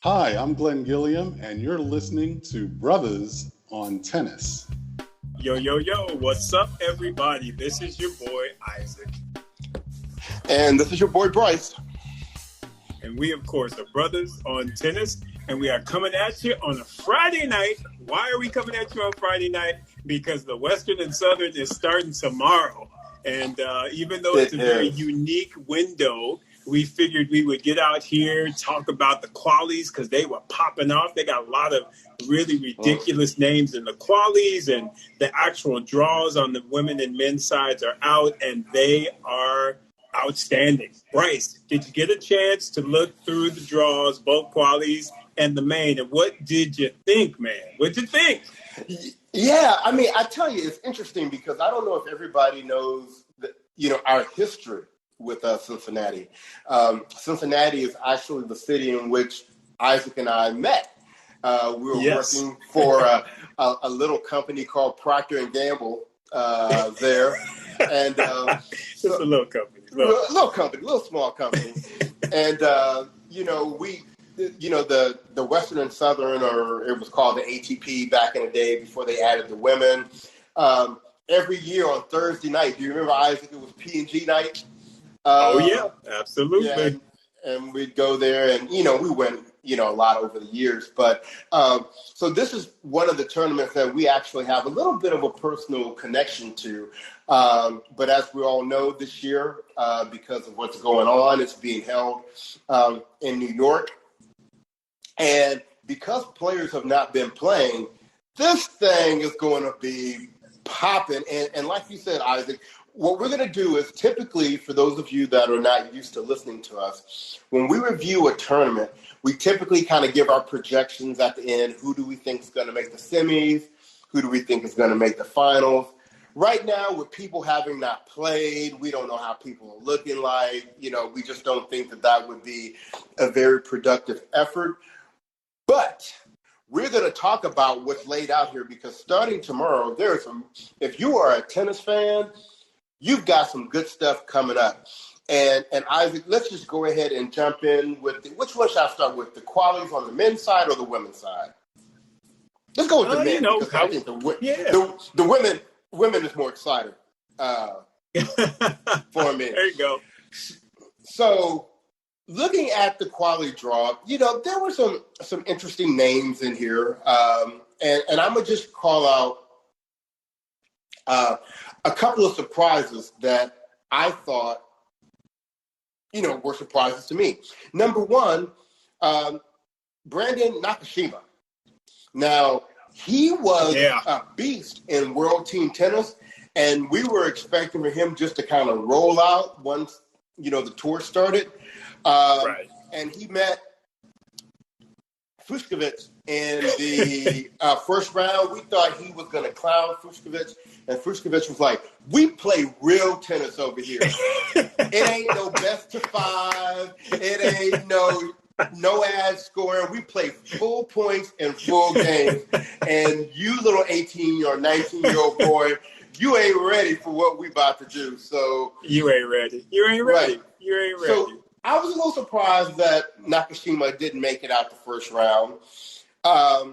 Hi, I'm Glenn Gilliam, and you're listening to Brothers on Tennis. Yo, yo, yo, what's up, everybody? This is your boy, Isaac. And this is your boy, Bryce. And we, of course, are Brothers on Tennis, and we are coming at you on a Friday night. Why are we coming at you on Friday night? Because the Western and Southern is starting tomorrow. And even though it's a very unique window, we figured we would get out here, talk about the qualies, because they were popping off. They got a lot of really ridiculous names in the qualies, and the actual draws on the women and men's sides are out, and they are outstanding. Bryce, did you get a chance to look through the draws, both qualies and the main, and what did you think, man? What did you think? Yeah, I mean, I tell you, it's interesting because I don't know if everybody knows that, our history with Cincinnati. Cincinnati is actually the city in which Isaac and I met. We were working for a little company called Procter & Gamble there. And just a little company. Little small company. And, the Western and Southern, or it was called the ATP back in the day before they added the women. Every year on Thursday night, do you remember, Isaac, it was P&G night? Absolutely. Yeah, and we'd go there, and, we went, a lot over the years. But so this is one of the tournaments that we actually have a little bit of a personal connection to. But as we all know, this year, because of what's going on, it's being held in New York. And because players have not been playing, this thing is going to be popping. And like you said, Isaac, what we're going to do is typically, for those of you that are not used to listening to us, when we review a tournament, we typically kind of give our projections at the end. Who do we think is going to make the semis? Who do we think is going to make the finals? Right now, with people having not played, we don't know how people are looking like. We just don't think that would be a very productive effort. But we're going to talk about what's laid out here because starting tomorrow, if you are a tennis fan, you've got some good stuff coming up. And Isaac, let's just go ahead and jump in with which one should I start with? The qualies on the men's side or the women's side? Let's go with the men because I think the women is more exciting for me. There you go. So looking at the quality draw, there were some interesting names in here. And I'm going to just call out a couple of surprises that I thought, were surprises to me. Number one, Brandon Nakashima. Now, he was a beast in World Team Tennis, and we were expecting for him just to kind of roll out once, the tour started. And he met Fucsovics in the first round. We thought he was going to clown Fucsovics, and Fucsovics was like, we play real tennis over here. It ain't no best to five. It ain't no ad scoring. We play full points and full games. And you little 18 or 19-year-old boy, you ain't ready for what we about to do. So you ain't ready. Right. You ain't ready. So I was a little surprised that Nakashima didn't make it out the first round. I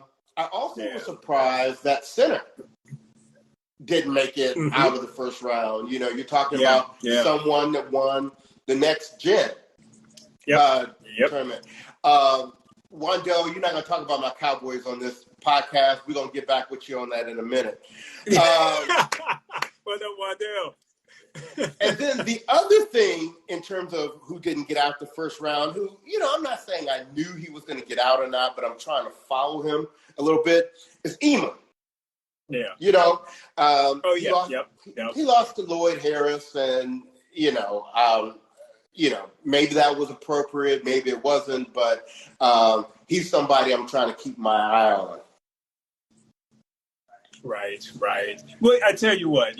also was surprised that Sinner didn't make it out of the first round. You're talking about someone that won the next gen tournament. Wandell, you're not going to talk about my Cowboys on this podcast. We're going to get back with you on that in a minute. What up, Wandell? And then the other thing in terms of who didn't get out the first round, who, I'm not saying I knew he was going to get out or not, but I'm trying to follow him a little bit, is Ema. Yeah. He lost to Lloyd Harris, and, maybe that was appropriate, maybe it wasn't, but he's somebody I'm trying to keep my eye on. Right. Well, I tell you what,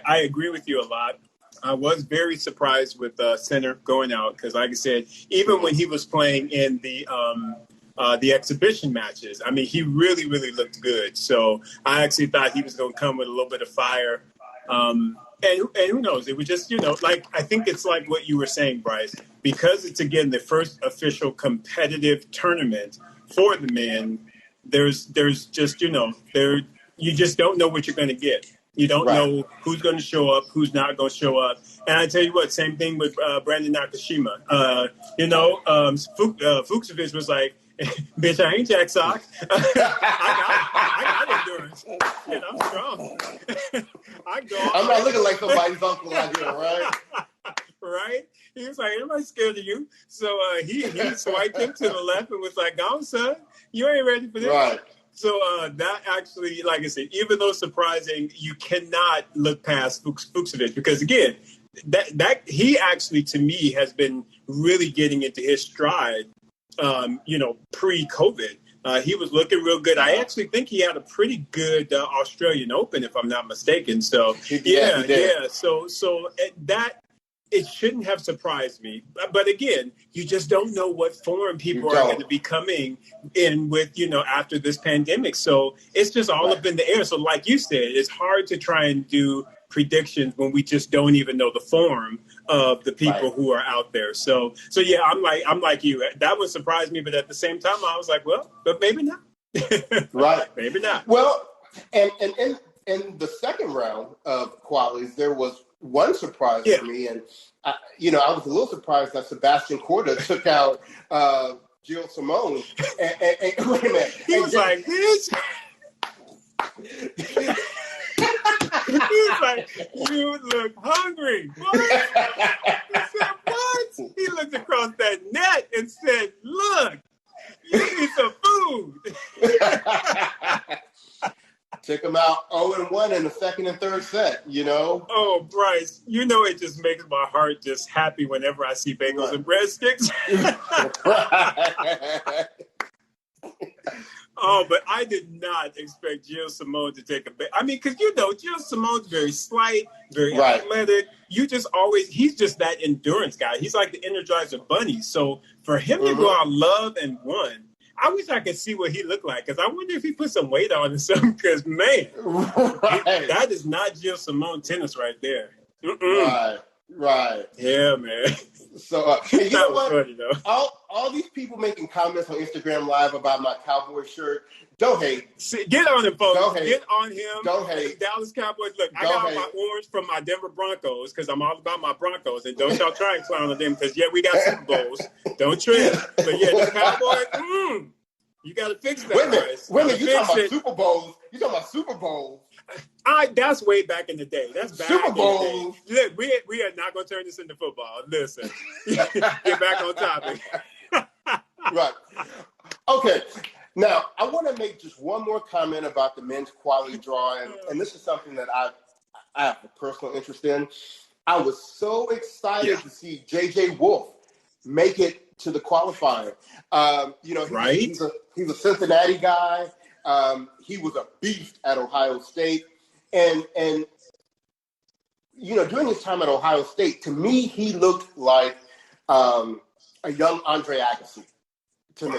I agree with you a lot. I was very surprised with Sinner going out because, like I said, even when he was playing in the exhibition matches, I mean, he really, really looked good. So I actually thought he was going to come with a little bit of fire And who knows? It was just, like, I think it's like what you were saying, Bryce, because it's, again, the first official competitive tournament for the men. There's just, you just don't know what you're going to get. You don't know who's going to show up, who's not going to show up. And I tell you what, same thing with Brandon Nakashima. Fuchsovich was like, bitch, I ain't Jack Sock. I got endurance. Shit, I'm strong. I'm not looking like somebody's uncle out here, right? Right? He was like, everybody scared of you. So he swiped him to the left and was like, go on, son. You ain't ready for this. Right. So that actually, like I said, even though surprising, you cannot look past Fuchsovich because, again, that he actually, to me, has been really getting into his stride, pre-COVID. He was looking real good. I actually think he had a pretty good Australian Open, if I'm not mistaken. So, yeah. So that, it shouldn't have surprised me. But again, you just don't know what form people are going to be coming in with, after this pandemic. So it's just all up in the air. So like you said, it's hard to try and do predictions when we just don't even know the form of the people who are out there. So yeah, I'm like you. That would surprise me. But at the same time, I was like, well, but maybe not. Right. Maybe not. Well, and in the second round of qualies, there was one surprise for me, and I was a little surprised that Sebastian Corda took out Gilles Simon. And wait a minute, he was like, "Bitch." He's like, "You look hungry." What? He said, "What?" He looked across that net and said, "Look, you need some food." Took him out 0-1 in the second and third set, Oh, Bryce, it just makes my heart just happy whenever I see bagels and breadsticks. Oh, but I did not expect Gilles Simon to take a bet. I mean, because, Gilles Simone's very slight, very athletic. He's just that endurance guy. He's like the Energizer Bunny. So for him to go out love and won, I wish I could see what he looked like, because I wonder if he put some weight on or something, because, man, that is not Gilles Simon tennis right there. Right. Yeah, man. So, you know what? Funny, though. All these people making comments on Instagram Live about my Cowboy shirt, don't hate. Get on him, folks. Don't hate. Get on him. Don't hate. Dallas Cowboys. Look, I got my orange from my Denver Broncos because I'm all about my Broncos. And don't y'all try and clown on them because, we got Super Bowls. Don't trip. But, the Cowboys, you got to fix that. Wait a minute. You talking about Super Bowls. You talking about Super Bowls. That's way back in the day. That's back Super Bowl. In the day. Look, we are not going to turn this into football. Listen, get back on topic. Right. Okay. Now, I want to make just one more comment about the men's quality draw, and this is something that I have a personal interest in. I was so excited to see J.J. Wolfe make it to the qualifying. He's a Cincinnati guy. He was a beast at Ohio State. And during his time at Ohio State, to me, he looked like a young Andre Agassi to me.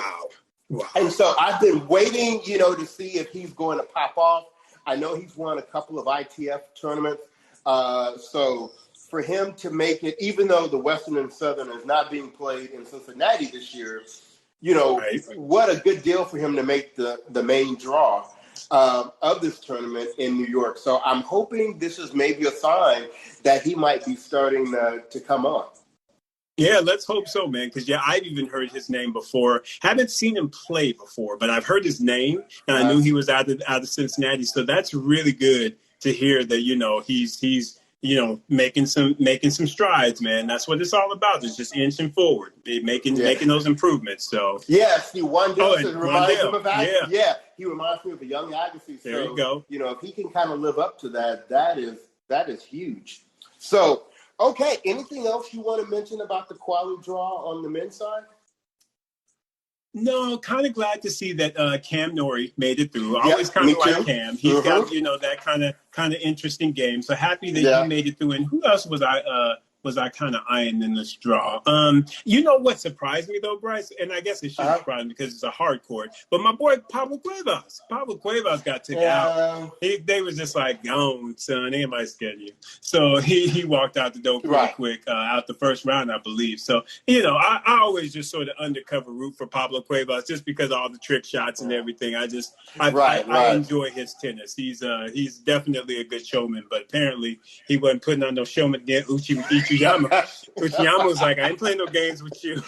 Wow. And so I've been waiting, to see if he's going to pop off. I know he's won a couple of ITF tournaments. So for him to make it, even though the Western and Southern is not being played in Cincinnati this year, what a good deal for him to make the main draw of this tournament in New York. So I'm hoping this is maybe a sign that he might be starting to come on. Yeah, let's hope so, man. Because, I've even heard his name before. Haven't seen him play before, but I've heard his name, and I knew he was out of Cincinnati. So that's really good to hear that, he's making some strides, man. That's what it's all about. It's just inching forward, making those improvemits. So yes, he reminds him of Agassi. Yeah, he reminds me of a young Agassi. There you go. If he can kind of live up to that, that is huge. So, okay, anything else you want to mention about the quality draw on the men's side? No, kind of glad to see that Cam Norrie made it through. I always kind of like Cam. He's got, that kind of interesting game. So happy that he made it through. And who else was I was I kind of eyeing in this draw? You know what surprised me though, Bryce, and I guess it shouldn't surprise me because it's a hard court. But my boy Pablo Cuevas got took out. They was just like, gone, son. Anybody scared you? So he walked out the door pretty quick out the first round, I believe. So I always just sort of undercover root for Pablo Cuevas just because of all the trick shots and everything. I enjoy his tennis. He's definitely a good showman, but apparently he wasn't putting on no showman against Uchiyama. Uchiyama was like, I ain't playing no games with you.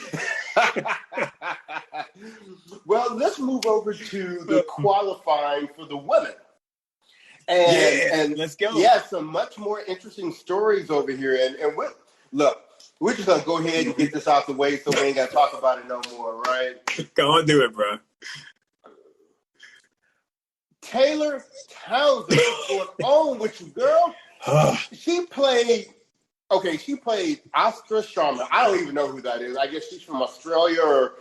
Well, let's move over to the qualifying for the women. And let's go. Yeah, some much more interesting stories over here. And we're just going to go ahead and get this out the way so we ain't got to talk about it no more, right? Go on, do it, bro. Taylor Townsend, what's going on with you, girl? She played Osaka Sharma. I don't even know who that is. I guess she's from Australia, or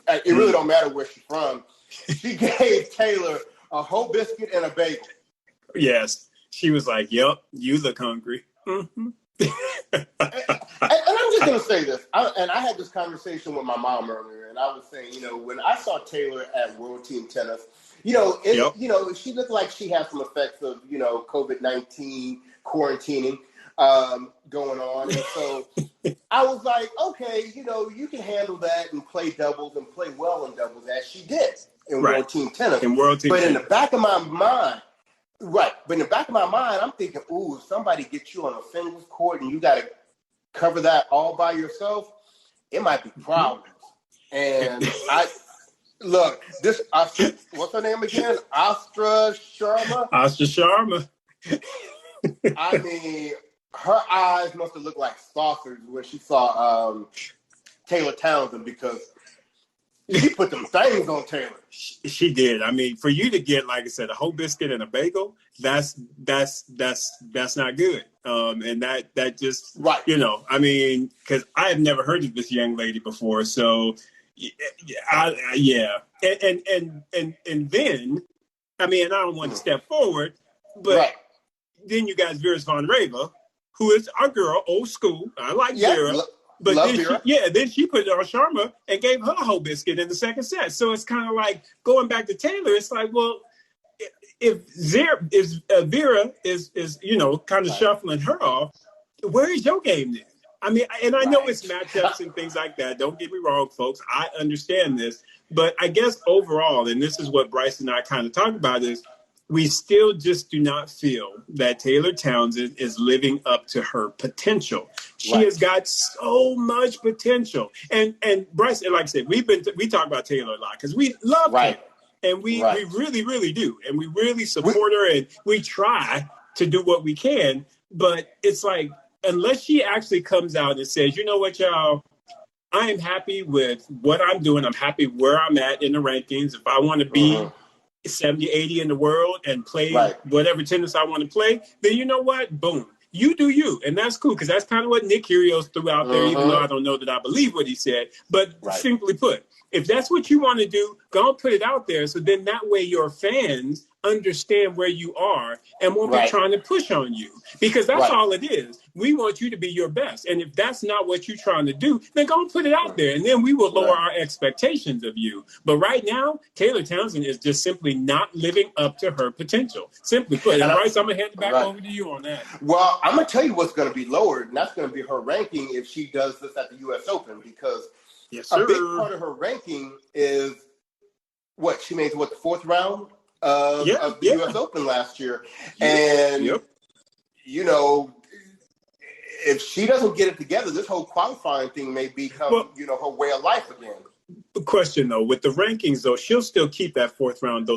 it really don't matter where she's from. She gave Taylor a whole biscuit and a bagel. Yes. She was like, yep, you look hungry. Mm-hmm. and I'm just going to say this. I had this conversation with my mom earlier, and I was saying, when I saw Taylor at World Team Tennis, she looked like she had some effects of, COVID-19 quarantining going on. And so I was like, okay, you can handle that and play doubles and play well in doubles as she did in World Team Tennis. In the back of my mind, I'm thinking, ooh, if somebody gets you on a singles court and you got to cover that all by yourself, it might be problems. And Look, what's her name again? Osaka Sharma? Osaka Sharma. I mean, her eyes must have looked like saucers when she saw Taylor Townsend, because she put them things on Taylor. She did. I mean, for you to get, like I said, a whole biscuit and a bagel, that's not good. And that just, I mean, because I have never heard of this young lady before, so... Yeah. And then, I mean, and I don't want to step forward, but then you got Vera Von Reva, who is our girl, old school. I like Vera. But then she put it on Sharma and gave her a whole biscuit in the second set. So it's kind of like going back to Taylor. It's like, well, if Vera is kind of shuffling her off, where is your game then? I mean, and I know it's matchups and things like that. Don't get me wrong, folks. I understand this. But I guess overall, and this is what Bryce and I kind of talk about, is we still just do not feel that Taylor Townsend is living up to her potential. She has got so much potential. And Bryce, and like I said, we talk about Taylor a lot because we love Taylor. And we really, really do. And we really support her, and we try to do what we can. But it's like, unless she actually comes out and says, you know what, y'all, I am happy with what I'm doing. I'm happy where I'm at in the rankings. If I want to be 70, 80 in the world and play whatever tennis I want to play, then you know what? Boom. You do you. And that's cool, because that's kind of what Nick Kyrgios threw out there, even though I don't know that I believe what he said. But simply put, if that's what you want to do, go and put it out there. So then that way your fans understand where you are and won't be trying to push on you, because that's all it is. We want you to be your best. And if that's not what you're trying to do, then go and put it out there, and then we will lower our expectations of you. But right now, Taylor Townsend is just simply not living up to her potential. Simply put. And Bryce, I'm going to hand it back over to you on that. Well, I'm going to tell you what's going to be lowered, and that's going to be her ranking if she does this at the U.S. Open, because a big part of her ranking is she made the fourth round of the U.S. Open last year. And, if she doesn't get it together, this whole qualifying thing may become, her way of life again. Question, though, with the rankings, though, she'll still keep those fourth round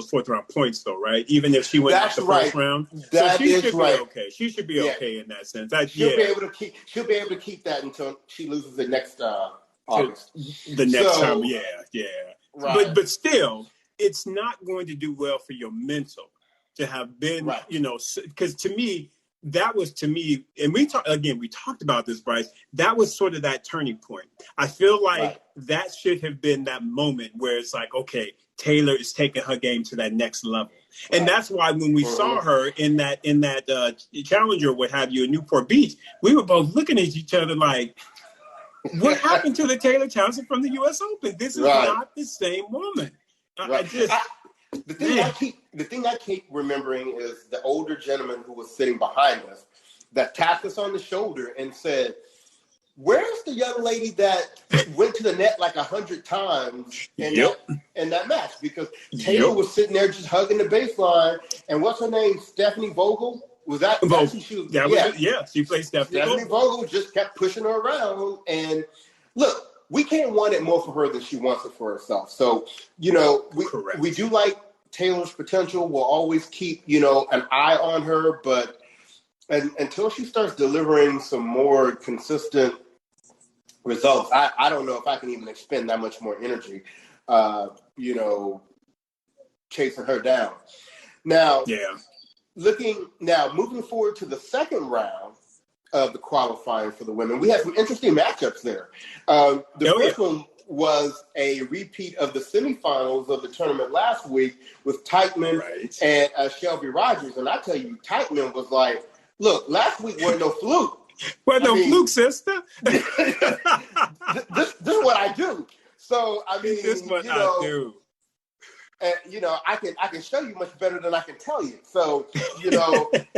points, though, right? Even if she went out the first round. That so she is should right. Be okay. She should be okay in that sense. She'll be able to keep that until she loses the next August. The next time, Right. But still, it's not going to do well for your mental to have been, because to me, and we talked about this, Bryce, that was sort of that turning point. I feel like that should have been that moment where it's like, okay, Taylor is taking her game to that next level. And that's why when we saw her in that Challenger, what have you, in Newport Beach, we were both looking at each other like, what happened to the Taylor Townsend from the U.S. Open? This is not the same woman. The thing I keep remembering is the older gentleman who was sitting behind us that tapped us on the shoulder and said, "Where's the young lady that went to the net like 100 times in that match?" Because Taylor was sitting there just hugging the baseline. And what's her name? Stephanie Vogel? Was that Vogel? She played Stephanie Vogel just kept pushing her around. And look, we can't want it more for her than she wants it for herself. So, we do like Taylor's potential. We'll always keep, an eye on her. But until she starts delivering some more consistent results, I don't know if I can even expend that much more energy, chasing her down. Now, moving forward to the second round of the qualifying for the women, we had some interesting matchups there. The first one was a repeat of the semifinals of the tournament last week with Teichmann and Shelby Rogers. And I tell you, Teichmann was like, look, last week wasn't no fluke. Fluke, sister. This is what I do. So, this is what I do. And, I can show you much better than I can tell you. So,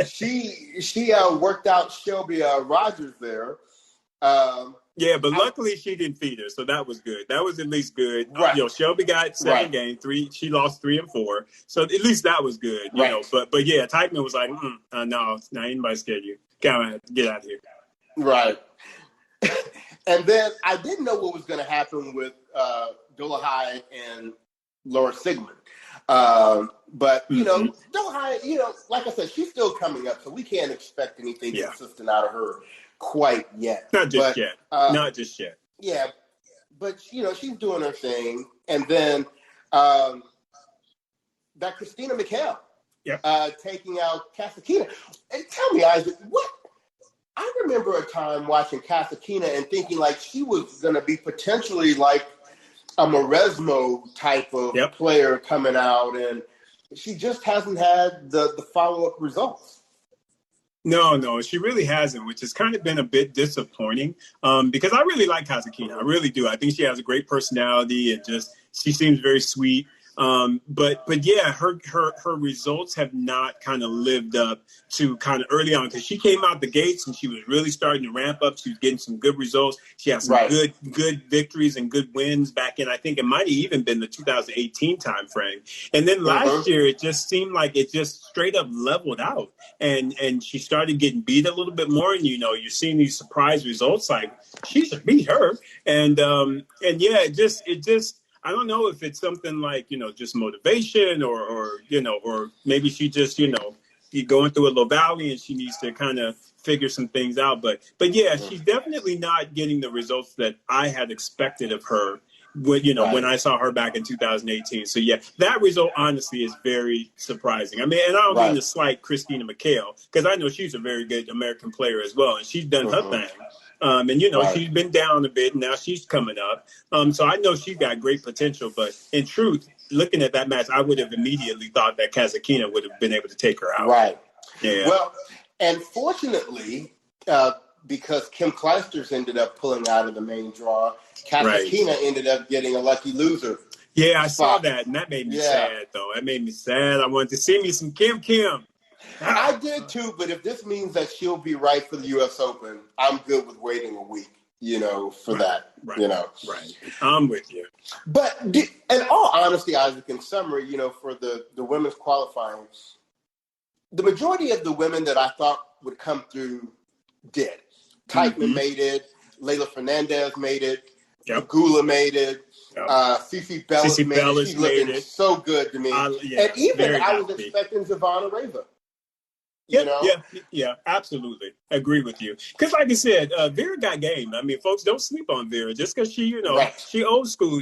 she worked out Shelby Rogers there. But luckily she didn't feed her, so that was good. That was at least good. Right. Shelby got 7 games, 3. She lost 3 and 4, so at least that was good. You know, but Teichmann was like, no, anybody scared you. Get out of here. Right. And then I didn't know what was going to happen with Dolehide and Laura Sigmund. But, Dolehide, like I said, she's still coming up, so we can't expect anything consistent out of her quite yet. Not just yet. Yeah, but, she's doing her thing. And then that Christina Mchale taking out Kasakina. And tell me, Isaac, what? I remember a time watching Kasakina and thinking like she was going to be potentially like a Maresmo type of player coming out, and she just hasn't had the follow-up results. No, she really hasn't, which has kind of been a bit disappointing because I really like Kasakina. I really do. I think she has a great personality and she seems very sweet. But her results have not kind of lived up to kind of early on, because she came out the gates and she was really starting to ramp up. She was getting some good results. She had some good victories and good wins back in, I think it might have even been the 2018 time frame. And then last year, it just seemed like it just straight up leveled out, and she started getting beat a little bit more. And, you're seeing these surprise results like she should beat her. And it just, I don't know if it's something like, just motivation or maybe she just, going through a low valley and she needs to kind of figure some things out. But she's definitely not getting the results that I had expected of her when I saw her back in 2018. So, that result, honestly, is very surprising. I mean, and I don't mean to slight Christina Mchale, because I know she's a very good American player as well, and she's done her thing. She's been down a bit, and now she's coming up. So I know she's got great potential. But in truth, looking at that match, I would have immediately thought that Kasakina would have been able to take her out. Right. Yeah. Well, and fortunately, because Kim Clijsters ended up pulling out of the main draw, Kasakina ended up getting a lucky loser. Yeah, I saw that, and that made me sad, though. That made me sad. I wanted to see me some Kim. I did too, but if this means that she'll be right for the U.S. Open, I'm good with waiting a week, for that. Right. I'm with you. But in all honesty, Isaac, in summary, for the women's qualifying, the majority of the women that I thought would come through did. Teichmann made it. Leylah Fernandez made it. Pegula made it. Cici Bellis made it. She's looking so good to me. And even I was expecting Zavana Reva. Yeah, absolutely. Agree with you. Because like I said, Vera got game. I mean, folks, don't sleep on Vera. Just because she, she old school.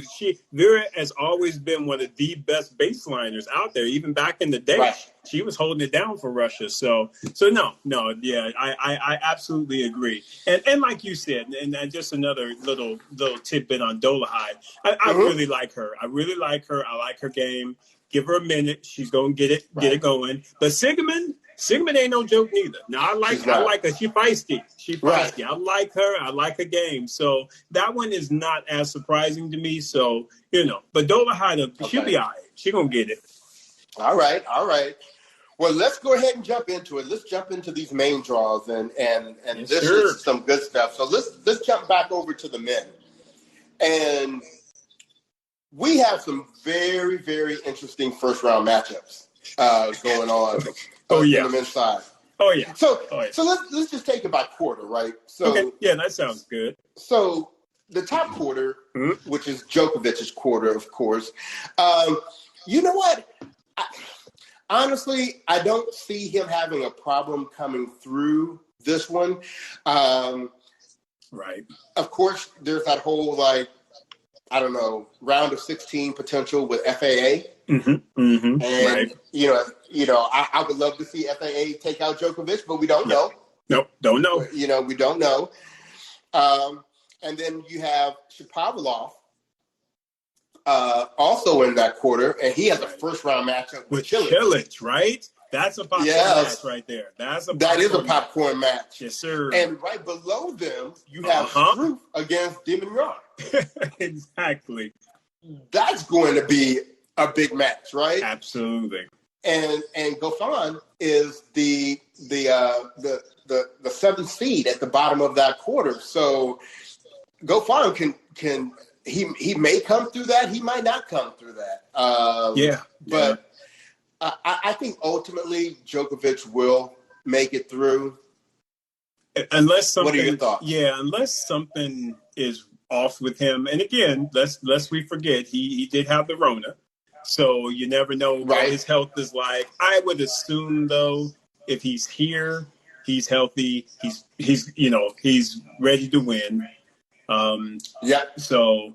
Vera has always been one of the best baseliners out there. Even back in the day, she was holding it down for Russia. So I absolutely agree. And like you said, and just another little tidbit on Dolehide. I really like her. I like her game. Give her a minute. She's gonna get it going. But Sigmund ain't no joke neither. Now I like her. She feisty. Right. I like her. I like her game. So that one is not as surprising to me. So but Dolahide, she'll be all right. She gonna get it. All right. Well, let's go ahead and jump into it. Let's jump into these main draws, and Yes, this sir. is some good stuff. So let's jump back over to the men, and we have some very, very interesting first round matchups going on. On the men's side. Oh yeah. So let's just take it by quarter, right? So okay. Yeah, that sounds good. So the top quarter, which is Djokovic's quarter, of course. You know what? Honestly, I don't see him having a problem coming through this one. Right. Of course, there's that whole round of 16 potential with FAA. And right. I would love to see FAA take out Djokovic, but we don't know. Nope, don't know. We don't know. And then you have Shapovalov also in that quarter, and he has a first round matchup with Cilic, right? That's a popcorn match right there. That is a popcorn match. Yes, sir. And right below them, you have Struff against Demon Yarn. Exactly. That's going to be a big match, right? Absolutely. And Goffin is the seventh seed at the bottom of that quarter. So Goffin can he may come through that. He might not come through that. But I think ultimately Djokovic will make it through. Unless something, what are your thoughts? Yeah, unless something is off with him. And again, lest we forget, he did have the Rona. So you never know what his health is like. I would assume though, if he's here, he's healthy, he's ready to win. So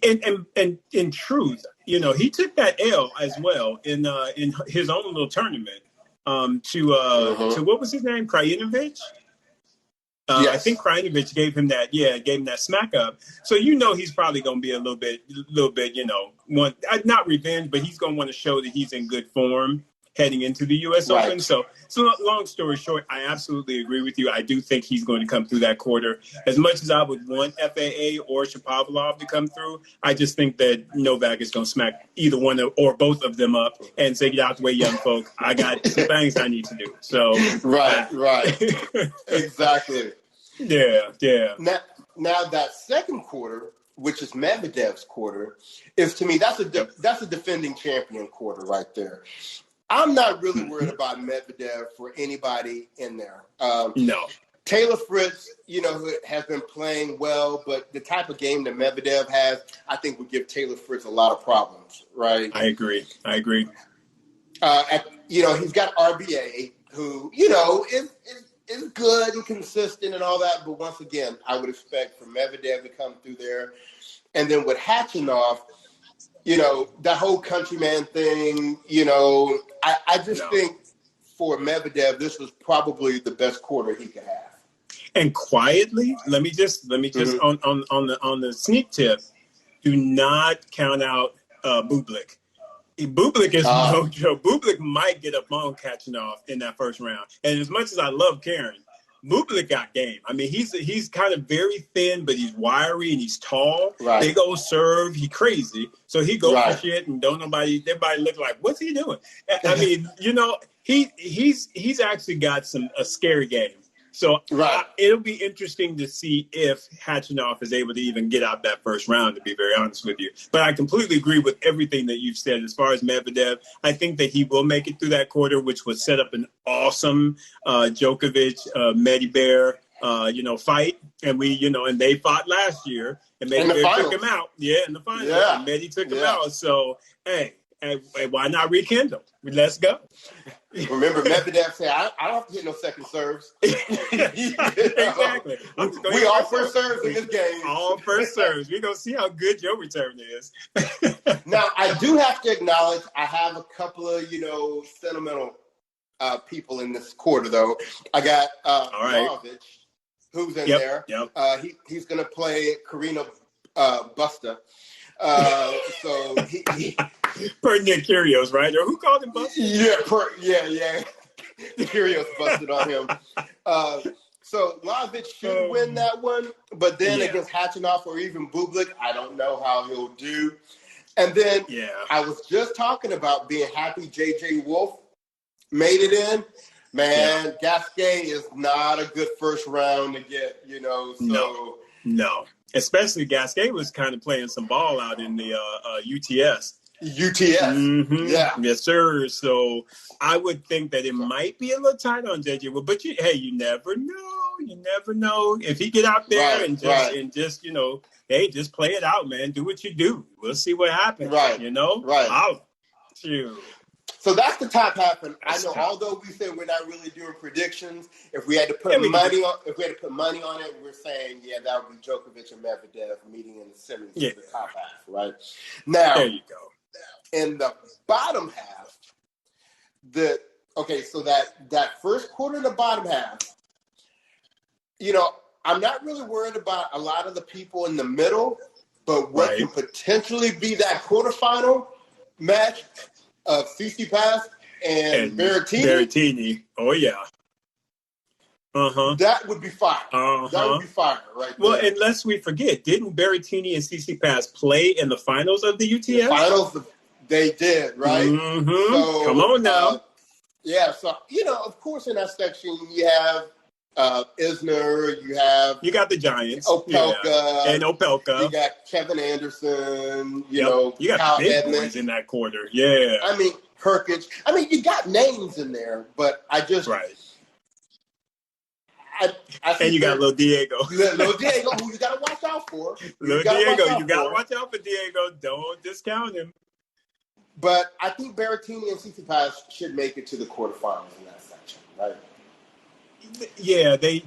and in truth, he took that L as well in his own little tournament to what was his name? Krajinovic? Yes. I think Krajinovic gave him that smack up. So he's probably going to be a little bit, not revenge, but he's going to want to show that he's in good form heading into the U.S. Open. So long story short, I absolutely agree with you. I do think he's going to come through that quarter. As much as I would want FAA or Shapovalov to come through, I just think that Novak is going to smack either one or both of them up and say, get out the way, young folk. I got some things I need to do. So Right. Exactly. Yeah. Now that second quarter, which is Medvedev's quarter, is to me that's a defending champion quarter right there. I'm not really worried about Medvedev for anybody in there. No. Taylor Fritz, has been playing well, but the type of game that Medvedev has, I think would give Taylor Fritz a lot of problems, right? I agree. He's got RBA, who, is good and consistent and all that, but once again, I would expect for Medvedev to come through there. And then with Khachanov, that whole countryman thing, I just think for Medvedev, this was probably the best quarter he could have. And quietly, let me just on the sneak tip, do not count out Bublik. Bublik is no joke. Bublik might get up on Khachanov in that first round. And as much as I love Karen, Bublik got game. I mean, he's kind of very thin, but he's wiry and he's tall. Right. They go serve. He crazy. So he goes for shit and everybody look like, what's he doing? I mean, he's actually got a scary game. So it'll be interesting to see if Khachanov is able to even get out that first round, to be very honest with you. But I completely agree with everything that you've said as far as Medvedev. I think that he will make it through that quarter, which would set up an awesome Djokovic, Medvedev, fight. And and they fought last year, and Medvedev took him out. Yeah, in the finals. Yeah. And Medvedev took him out. So, hey, why not rekindle? Let's go. Remember, Medvedev said, I don't have to hit no second serves. Exactly. We all first serves in this game. All first serves. We're going to see how good your return is. Now, I do have to acknowledge I have a couple of, sentimental people in this quarter, though. I got Vlahovic, who's in there. Yep. He's going to play Carino Busta. So Per Nick Kyrgios, right? Or who called him busted? Yeah. Kyrgios busted on him. So Lajovic should win that one, but then against Khachanov or even Bublik, I don't know how he'll do. And then I was just talking about being happy JJ Wolfe made it in. Man, Gasquet is not a good first round to get, so. No. Especially Gasquet was kind of playing some ball out in the UTS. Mm-hmm. Yeah. Yes, sir. So I would think that it might be a little tight on JJ. But you never know. You never know if he get out there and just hey, just play it out, man. Do what you do. We'll see what happens. Right. Right. Out. Shoot. So that's the top half, and I know. Although we said we're not really doing predictions, if we had to put money on it, we're saying that would be Djokovic and Medvedev meeting in the semis for the top half, right? Now, there you go. In the bottom half, so that first quarter of the bottom half, I'm not really worried about a lot of the people in the middle, but what can potentially be that quarterfinal match of Tsitsipas and Berrettini. Oh, yeah. Uh-huh. That would be fire. That would be fire right there. Well, and lest we forget, didn't Berrettini and Tsitsipas play in the finals of the UTS? The finals, they did, right? Mm-hmm. So, come on now. So, of course, in that section, you have Isner, you got the Giants, Opelka, and Opelka. You got Kevin Anderson. You got Kyle big Edmonds boys in that quarter. Yeah, I mean Herkic. I mean, you got names in there, but I just and you got Lil Diego. Lil Diego, who you got to watch out for. You got to watch out for Diego. Don't discount him. But I think Berrettini and Tsitsipas should make it to the quarterfinals in that section, right? Yeah, they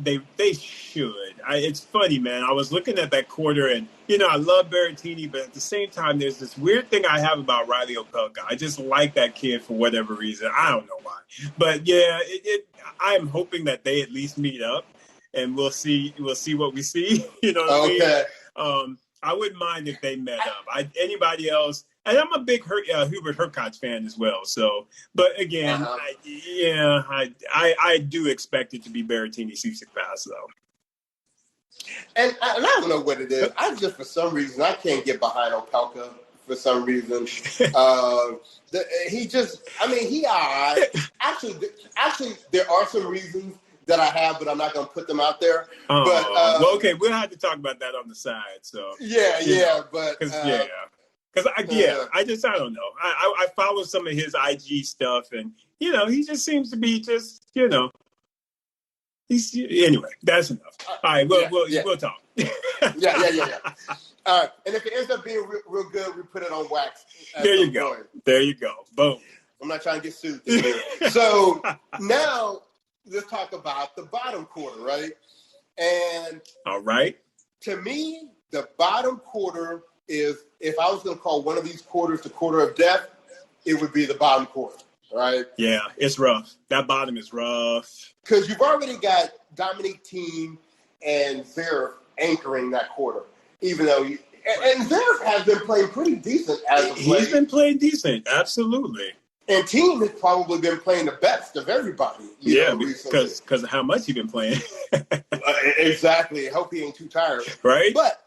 should. It's funny, man. I was looking at that quarter, and I love Berrettini, but at the same time, there's this weird thing I have about Riley Opelka. I just like that kid for whatever reason. I don't know why, but I'm hoping that they at least meet up, and we'll see what we see. You know what I mean? I wouldn't mind if they met up. Anybody else. And I'm a big Hubert Hurkacz fan as well. So, but again, I do expect it to be Berrettini Tsitsipas though. And I don't know what it is. I just, for some reason, I can't get behind Opelka. For some reason, he all right. Actually, there are some reasons that I have, but I'm not going to put them out there. Okay, we'll have to talk about that on the side. So Because I don't know. I follow some of his IG stuff, and he just seems to be just he's anyway. That's enough. All right, we'll talk. Yeah. All right, and if it ends up being real good, we put it on wax. There you go. There you go. Boom. I'm not trying to get sued. So now let's talk about the bottom quarter, right? And all right, to me, the bottom quarter is, if I was going to call one of these quarters the quarter of death, it would be the bottom quarter, right? Yeah, it's rough. That bottom is rough. Because you've already got Dominic Thiem and Zverev anchoring that quarter, even though and Zverev has been playing pretty decent as of late. He's been playing decent, absolutely. And Thiem has probably been playing the best of everybody. Because of how much he's been playing. Exactly. I hope he ain't too tired. Right? But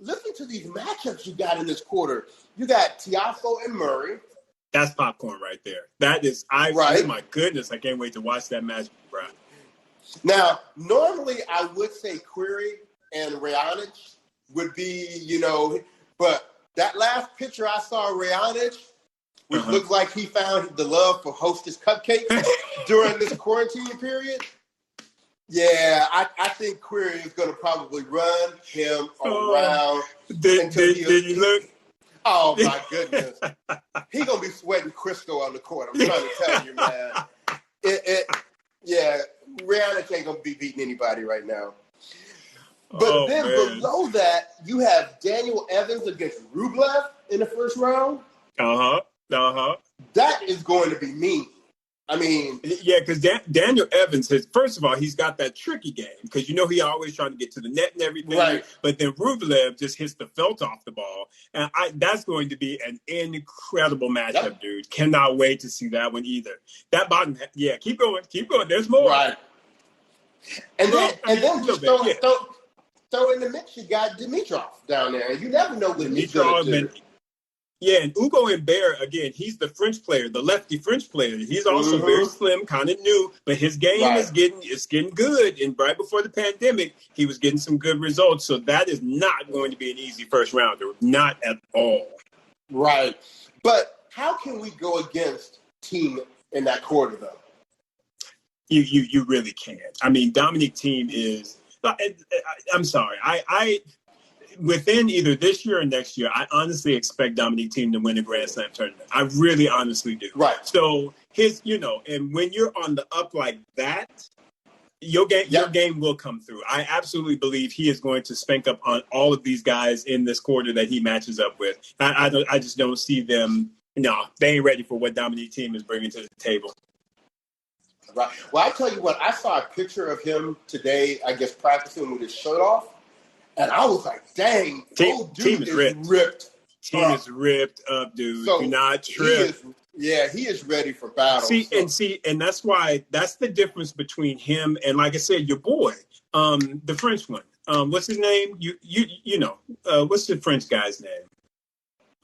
listen to these matchups you got in this quarter. You got Tiafoe and Murray. That's popcorn right there. That is, oh my goodness, I can't wait to watch that match, bro. Now, normally I would say Query and Raonic would be, but that last picture I saw of Raonic, which looks like he found the love for Hostess cupcakes during this quarantine period. Yeah, I think Query is going to probably run him around. Did he look? Oh, my goodness. He's going to be sweating Crystal on the court. I'm trying to tell you, man. Raonic ain't going to be beating anybody right now. But below that, you have Daniel Evans against Rublet in the first round. Uh-huh. That is going to be mean. I mean, yeah, because Daniel Evans has, first of all, he's got that tricky game because he always trying to get to the net and everything. Right. But then Rublet just hits the felt off the ball, and that's going to be an incredible matchup, dude. Cannot wait to see that one either. That bottom, yeah, keep going. There's more. Right. And then just throw in the mix. You got Dimitrov down there, and you never know what he's going to do. Yeah, and Hugo Humbert, again, he's the French player, the lefty French player. He's also very slim, kind of new, but his game is getting good. And right before the pandemic, he was getting some good results. So that is not going to be an easy first rounder, not at all. Right. But how can we go against Team in that quarter, though? You really can't. I mean, Dominique Thiem is. I'm sorry. I within either this year or next year, I honestly expect Dominique Thiem to win a Grand Slam tournament. I really honestly do. Right. So and when you're on the up like that, your game will come through. I absolutely believe he is going to spank up on all of these guys in this quarter that he matches up with. I just don't see them. No, they ain't ready for what Dominique Thiem is bringing to the table. Right. Well, I'll tell you what, I saw a picture of him today, I guess, practicing with his shirt off. And I was like, dang, Thiem is ripped. Thiem is ripped up, dude. So do not trip. He is ready for battle. And that's why that's the difference between him and, like I said, your boy, the French one. What's his name? You know, what's the French guy's name?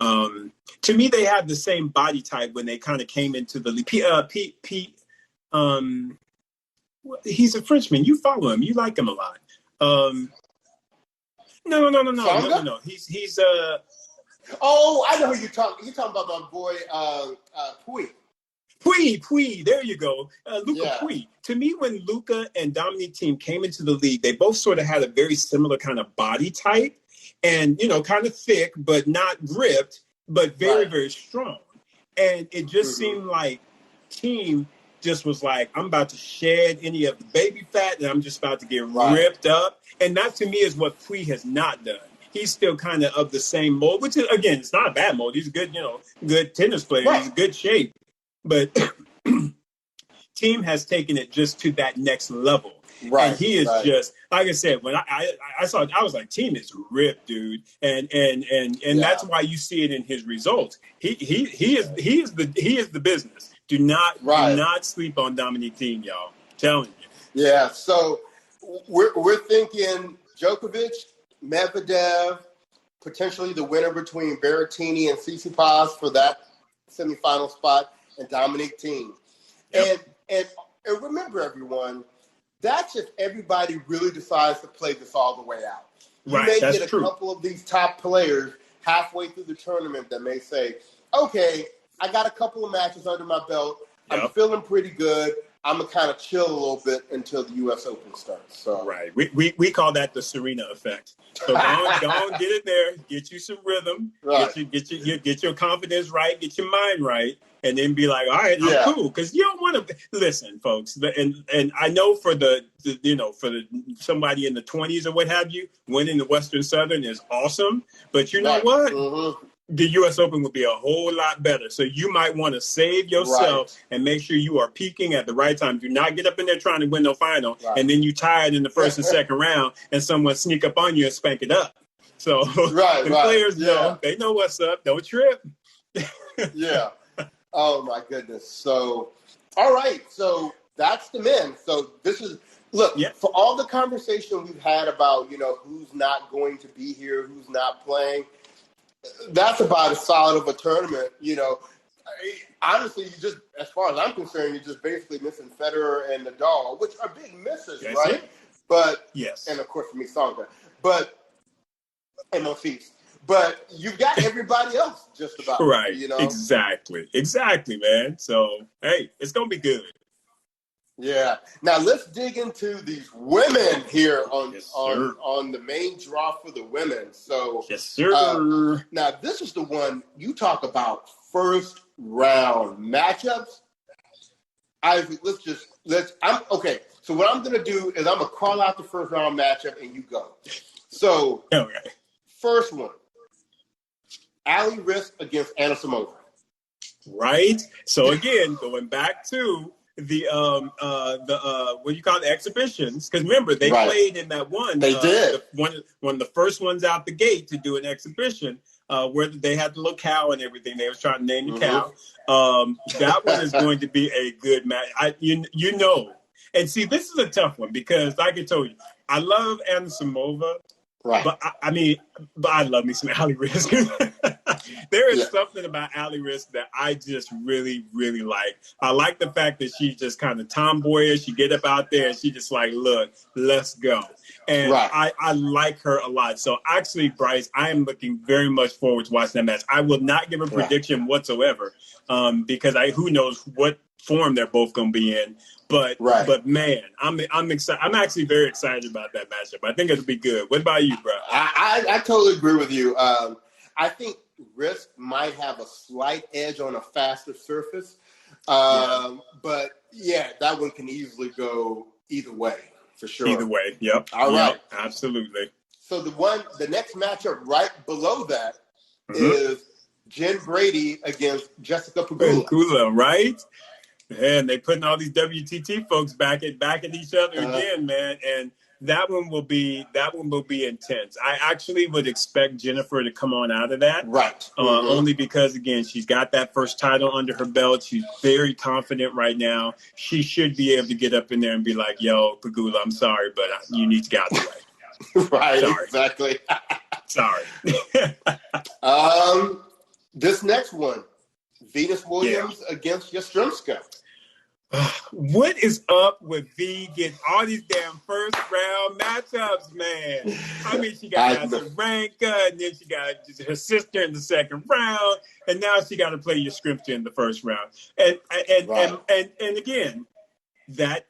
To me, they have the same body type when they kind of came into the league. He's a Frenchman. You follow him. You like him a lot. No. He's Oh, I know who you're talking. You're talking about my boy Puy. Puy. There you go, Luca Puy. To me, when Luca and Dominique Thiem came into the league, they both sort of had a very similar kind of body type, and kind of thick, but not ripped, but very very strong. And it just seemed like Thiem just was like, I'm about to shed any of the baby fat, and I'm just about to get ripped up. And that, to me, is what Puy has not done. He's still kind of the same mold, which is, again, it's not a bad mold. He's a good, good tennis player. Right. He's in good shape. But Thiem has taken it just to that next level. Right. And he is just, like I said, when I saw it, I was like, Thiem is ripped, dude. And that's why you see it in his results. He is the business. Do not sleep on Dominique Thiem, y'all. I'm telling you. Yeah, so we're thinking Djokovic, Medvedev, potentially the winner between Berrettini and Tsitsipas for that semifinal spot, and Dominique Thiem. Yep. And remember, everyone, that's if everybody really decides to play this all the way out. You may get a couple of these top players halfway through the tournament that may say, okay, I got a couple of matches under my belt. Yep. I'm feeling pretty good. I'm going to kind of chill a little bit until the U.S. Open starts. So. Right. We call that the Serena effect. So go on, get in there, get you some rhythm, get your confidence right, get your mind right, and then be like, all right, I'm cool. Because you don't want to listen, folks. And I know for somebody in the 20s or what have you, winning the Western Southern is awesome. But you know what? Mm-hmm. The U.S. Open would be a whole lot better. So you might want to save yourself and make sure you are peaking at the right time. Do not get up in there trying to win no final, and then you tired in the first and second round, and someone sneak up on you and spank it up. So the players know. They know what's up. Don't trip. Yeah. Oh, my goodness. So, all right. So that's the men. So this is – look, for all the conversation we've had about, who's not going to be here, who's not playing – that's about as solid of a tournament, Honestly, you just, as far as I'm concerned, you're just basically missing Federer and Nadal, which are big misses, right? But and of course for me, Tsonga, and Monfils. But you've got everybody else just about, right? Exactly, man. So hey, it's gonna be good. Yeah. Now let's dig into these women here on the main draw for the women. So yes, sir. Now this is the one you talk about first round matchups. Okay. So what I'm gonna do is I'm gonna call out the first round matchup and you go. So first one, Ali Risk against Anna Simone. Right. So again, going back to the what do you call it, exhibitions? Because remember, they played in that one. They did one of the first ones out the gate to do an exhibition where they had the little cow and everything. They was trying to name the cow. That one is going to be a good match. You know, and see, this is a tough one because, like I told you, I love Anna Simone. Right. But I love me some Allie Risk. There is something about Allie Risk that I just really, really like. I like the fact that she's just kind of tomboyish. She get up out there and she just like, look, let's go. And I like her a lot. So actually, Bryce, I am looking very much forward to watching that match. I will not give a prediction whatsoever because who knows what form they're both going to be in. But man, I'm excited. I'm actually very excited about that matchup. I think it'll be good. What about you, bro? I totally agree with you. I think Risk might have a slight edge on a faster surface. But yeah, that one can easily go either way for sure. Either way. Yep. All right. Absolutely. So the next matchup right below that is Jen Brady against Jessica Pablo. Right? And they putting all these WTT folks back at each other again, man. And that one will be intense. I actually would expect Jennifer to come on out of that. Right. Only because, again, she's got that first title under her belt. She's very confident right now. She should be able to get up in there and be like, yo, Pagula, I'm sorry, but you need to get out of the way. Right, sorry. Exactly. Sorry. This next one, Venus Williams against Yastremska. What is up with V getting all these damn first round matchups, man? I mean, she got Azarenka, and then she got her sister in the second round, and now she got to play Yastremska in the first round. And again, that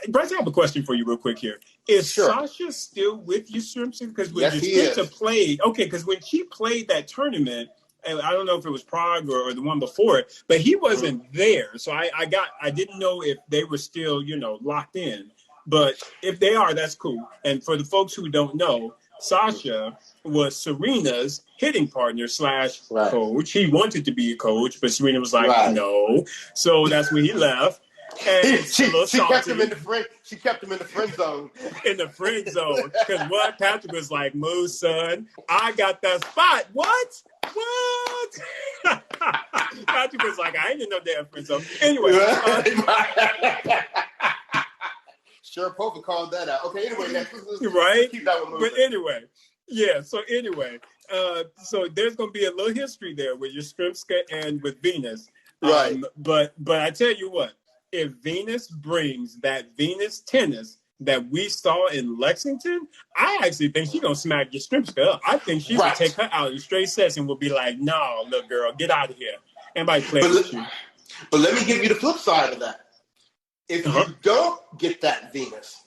Bryce, I have a question for you real quick here. Is Sasha still with Yastremska? Because when Yastremska played, because when she played that tournament. I don't know if it was Prague or the one before it, but he wasn't there. So I didn't know if they were still, locked in. But if they are, that's cool. And for the folks who don't know, Sasha was Serena's hitting partner / coach. He wanted to be a coach, but Serena was like, no. So that's when he left. And she kept him in the friend. She kept him in the friend zone. In the friend zone, because Patrick was like, "Move, son, I got that spot." What? Patrick was like, "I ain't in no damn friend zone." Anyway, Sharapova called that out. Okay, anyway, let's keep that one moving. But anyway, yeah. So so there's gonna be a little history there with Yastremska and with Venus, right? But I tell you what. If Venus brings that Venus tennis that we saw in Lexington, I actually think she's going to smack Yastremska up. I think she's going to take her out in straight sets and will be like, no, little girl, get out of here. Anybody play with you. But let me give you the flip side of that. If you don't get that Venus,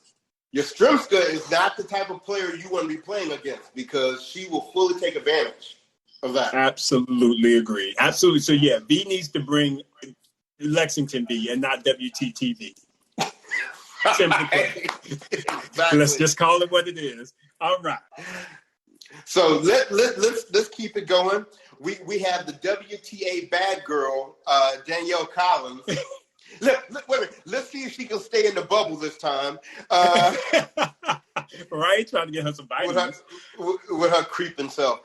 Yastremska is not the type of player you want to be playing against because she will fully take advantage of that. Absolutely agree. Absolutely. So, yeah, V needs to bring Lexington V and not WTTV. Exactly. Let's just call it what it is. All right. So let's keep it going. We have the WTA bad girl, Danielle Collins. Wait a minute. Let's see if she can stay in the bubble this time. Right? Trying to get her some vitamins. With her creeping self.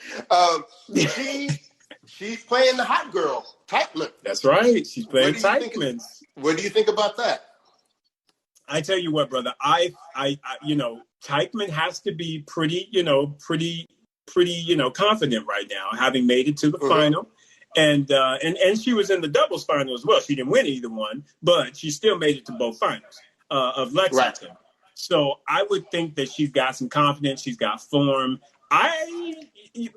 She's playing the hot girl, Teichmann. That's right. She's playing Teichmann. What do you think about that? I tell you what, brother. Teichmann has to be pretty confident right now, having made it to the final, and she was in the doubles final as well. She didn't win either one, but she still made it to both finals of Lexington. Right. So I would think that she's got some confidence. She's got form.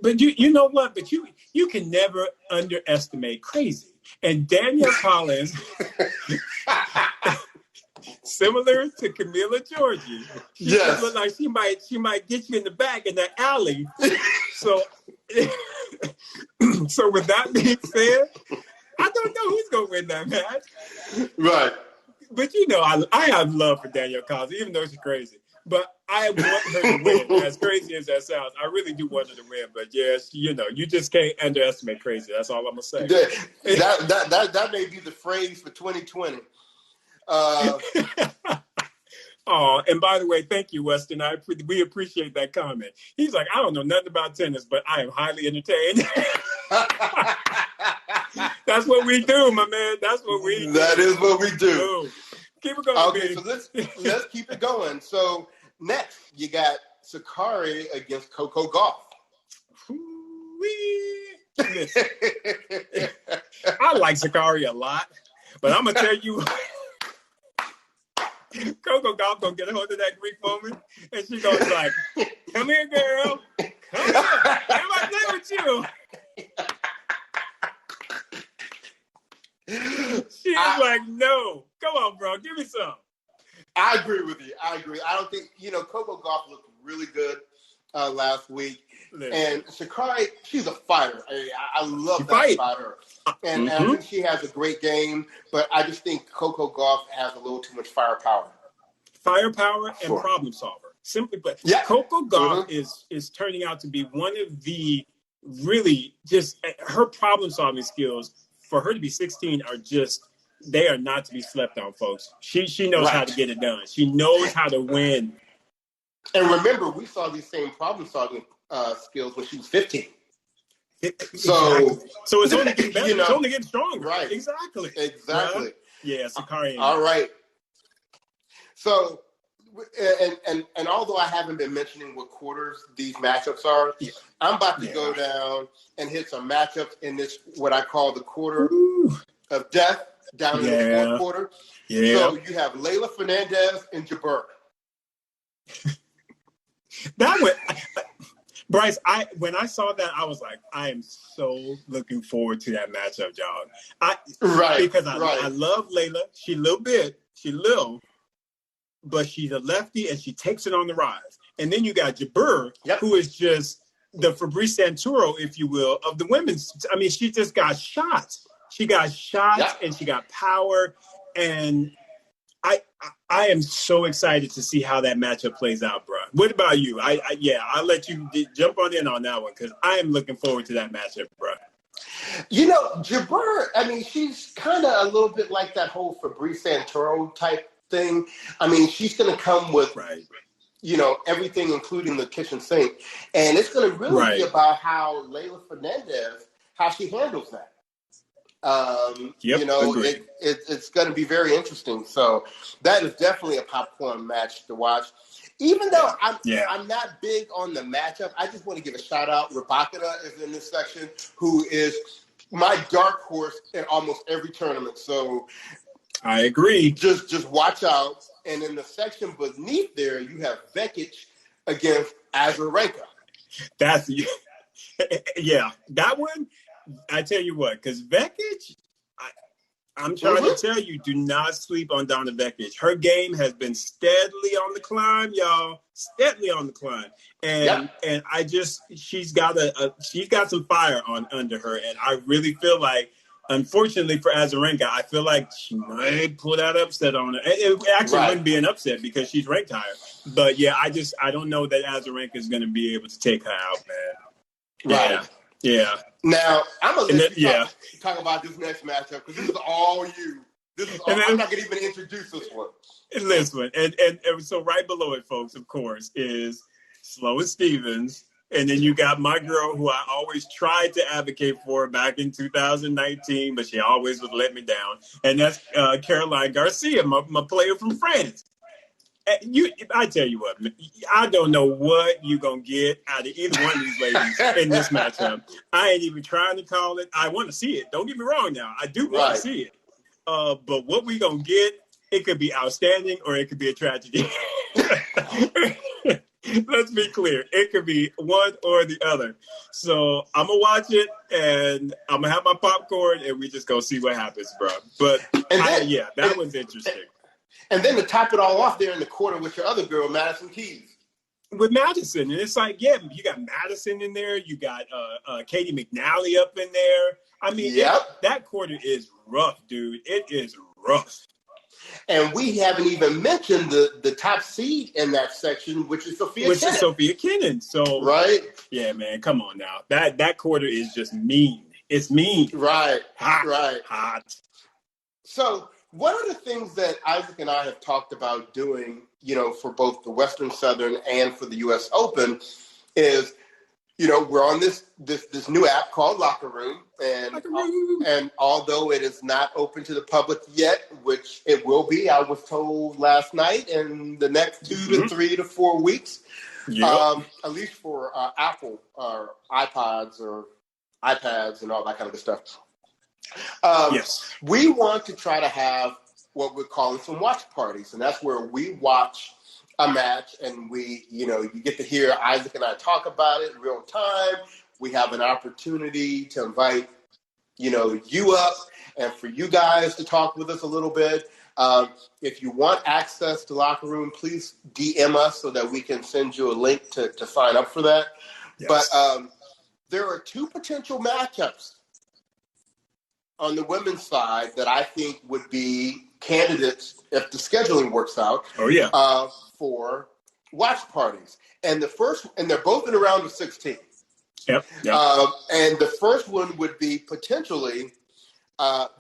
But you know what? But you can never underestimate crazy. And Danielle Collins, similar to Camila Giorgi, she look like she might get you in the back in the alley. So with that being said, I don't know who's gonna win that match. Right. But I have love for Danielle Collins, even though she's crazy. But I want her to win. As crazy as that sounds, I really do want her to win. But yes, you know, you just can't underestimate crazy. That's all I'm gonna say. That may be the phrase for 2020. Oh, and by the way, thank you, Weston. We appreciate that comment. He's like, I don't know nothing about tennis, but I am highly entertained. That's what we do, my man. That's what we do. That is what we do. Keep it going. Okay, so let's keep it going. So next, you got Sakari against Coco Gauff. Listen, I like Sakari a lot, but I'm gonna tell you, Coco Gauff gonna get a hold of that Greek moment, and she goes like, "Come here, girl. Come here. How about I play with you?" She's like, "No, come on, bro. Give me some." I agree with you. I agree. I don't think, Coco Gauff looked really good last week. And Sakari, she's a fighter. I love that about her. And I think she has a great game, but I just think Coco Gauff has a little too much firepower. Firepower and problem solver. Simply put, Coco Gauff is turning out to be one of the really just her problem solving skills for her to be 16 are just, they are not to be slept on, folks. She knows how to get it done. She knows how to win. And remember, we saw these same problem solving skills when she was 15. So it's only getting better. It's only getting stronger. Right. Exactly. Yeah, Sakari. All right. So, and although I haven't been mentioning what quarters these matchups are, I'm about to go down and hit some matchups in this, what I call the quarter of death, down in the fourth quarter. Yeah. So you have Leylah Fernandez and Jabeur. That went, Bryce. When I saw that, I was like, I am so looking forward to that matchup, dog. Because I love Leylah. She little, but she's a lefty and she takes it on the rise. And then you got Jabeur, who is just the Fabrice Santoro, if you will, of the women's. I mean, she just got shots. She got shots and she got power. And I am so excited to see how that matchup plays out, bro. What about you? I'll let you jump on that one because I am looking forward to that matchup, bro. Jabeur, I mean, she's kind of a little bit like that whole Fabrice Santoro type thing. I mean, she's going to come with, everything, including the kitchen sink. And it's going to really be about how Leylah Fernandez, how she handles that. It's going to be very interesting. So that is definitely a popcorn match to watch. Even though I'm not big on the matchup, I just want to give a shout out. Rabakina is in this section, who is my dark horse in almost every tournament. So I agree. Just watch out. And in the section beneath there, you have Vekic against Azarenka. That one. I tell you what, because Vekic, I'm trying to tell you, do not sleep on Donna Vekic. Her game has been steadily on the climb, y'all. Steadily on the climb, and she's got some fire under her, and I really feel like, unfortunately for Azarenka, I feel like she might pull that upset on her. It actually wouldn't be an upset because she's ranked higher, but I don't know that Azarenka is going to be able to take her out, man. Yeah. Now, I'm going to let you talk about this next matchup because this is all you. I'm not going to even introduce this one. Listen, and so right below it, folks, of course, is Sloane Stephens. And then you got my girl who I always tried to advocate for back in 2019, but she always would let me down. And that's Caroline Garcia, my player from France. I tell you what, I don't know what you're going to get out of either one of these ladies in this matchup. I ain't even trying to call it. I want to see it. Don't get me wrong now. I do want to see it. But what we going to get, it could be outstanding or it could be a tragedy. Let's be clear. It could be one or the other. So I'm going to watch it and I'm going to have my popcorn and we just go see what happens, bro. But that one's interesting. And then to top it all off there in the quarter with your other girl, Madison Keys. With Madison. And it's like, you got Madison in there. You got Katie McNally up in there. I mean, that quarter is rough, dude. It is rough. And we haven't even mentioned the top seed in that section, which is Sophia Kenin. So, right? Yeah, man, come on now. That quarter is just mean. It's mean. Right. Hot. So one of the things that Isaac and I have talked about doing, for both the Western Southern and for the U.S. Open is, we're on this new app called Locker Room. And although it is not open to the public yet, which it will be, I was told last night, in the next 2 to 3 to 4 weeks, at least for Apple or iPods or iPads and all that kind of good stuff. Yes. We want to try to have what we're calling some watch parties, and that's where we watch a match and you get to hear Isaac and I talk about it in real time. We have an opportunity to invite, you up and for you guys to talk with us a little bit. If you want access to Locker Room, please DM us so that we can send you a link to sign up for that. Yes. But there are 2 potential matchups on the women's side that I think would be candidates if the scheduling works out. Oh yeah. For watch parties, and they're both in a round of 16. Yep. And the first one would be potentially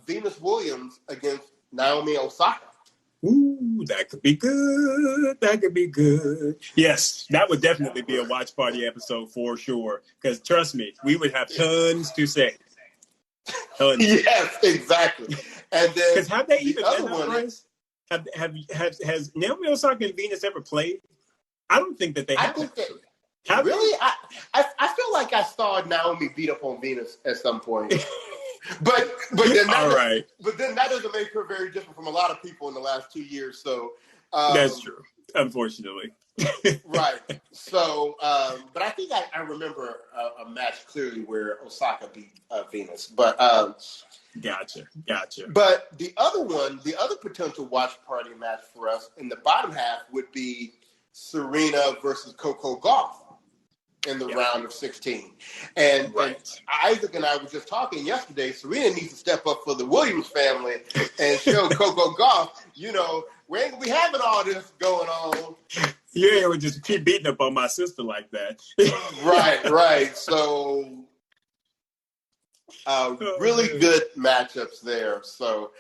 Venus Williams against Naomi Osaka. Ooh, that could be good. Yes, that would definitely be a watch party episode for sure. Because trust me, we would have tons to say. Tons. Yes, exactly. And then because have they even met that price? Has Naomi Osaka and Venus ever played? I don't think that they have. Really? I feel like I saw Naomi beat up on Venus at some point. but then that doesn't make her very different from a lot of people in the last 2 years. So that's true, unfortunately. Right. So, but I think I remember a match clearly where Osaka beat Venus. But Gotcha. But the other potential watch party match for us in the bottom half would be Serena versus Coco Gauff in the round of 16. And Isaac and I were just talking yesterday. Serena needs to step up for the Williams family and show Coco Gauff, we ain't gonna be having all this going on. Yeah, it would just keep beating up on my sister like that. Right. So really good matchups there. So,